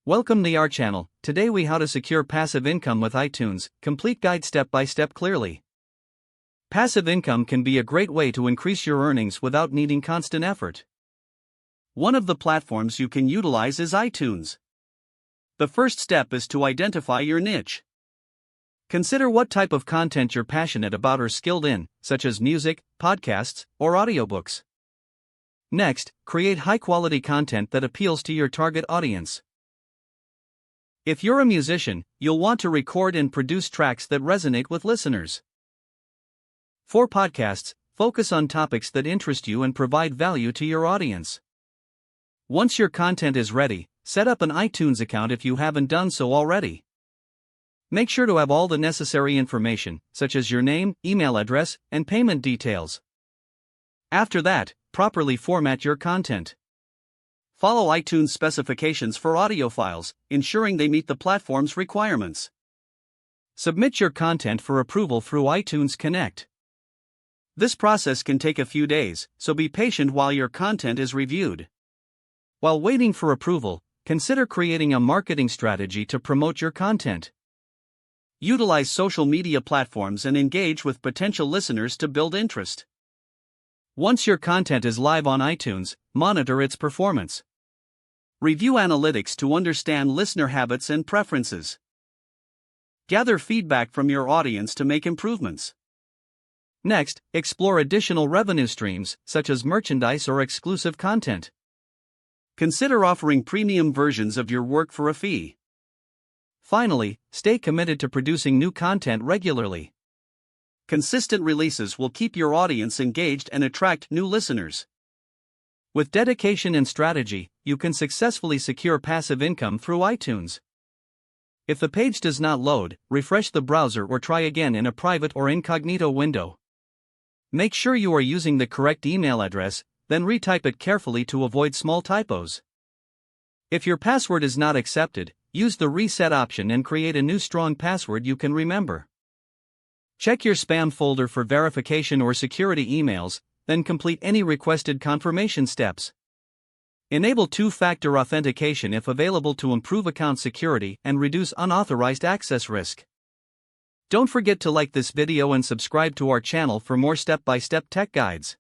Welcome to our channel. Today we how to secure passive income with iTunes, complete guide step by step clearly. Passive income can be a great way to increase your earnings without needing constant effort. One of the platforms you can utilize is iTunes. The first step is to identify your niche. Consider what type of content you're passionate about or skilled in, such as music, podcasts, or audiobooks. Next, create high-quality content that appeals to your target audience. If you're a musician, you'll want to record and produce tracks that resonate with listeners. For podcasts, focus on topics that interest you and provide value to your audience. Once your content is ready, set up an iTunes account if you haven't done so already. Make sure to have all the necessary information, such as your name, email address, and payment details. After that, properly format your content. Follow iTunes specifications for audio files, ensuring they meet the platform's requirements. Submit your content for approval through iTunes Connect. This process can take a few days, so be patient while your content is reviewed. While waiting for approval, consider creating a marketing strategy to promote your content. Utilize social media platforms and engage with potential listeners to build interest. Once your content is live on iTunes, monitor its performance. Review analytics to understand listener habits and preferences. Gather feedback from your audience to make improvements. Next, explore additional revenue streams, such as merchandise or exclusive content. Consider offering premium versions of your work for a fee. Finally, stay committed to producing new content regularly. Consistent releases will keep your audience engaged and attract new listeners. With dedication and strategy, you can successfully secure passive income through iTunes. If the page does not load, refresh the browser or try again in a private or incognito window. Make sure you are using the correct email address, then retype it carefully to avoid small typos. If your password is not accepted, use the reset option and create a new strong password you can remember. Check your spam folder for verification or security emails, then complete any requested confirmation steps. Enable two-factor authentication if available to improve account security and reduce unauthorized access risk. Don't forget to like this video and subscribe to our channel for more step-by-step tech guides.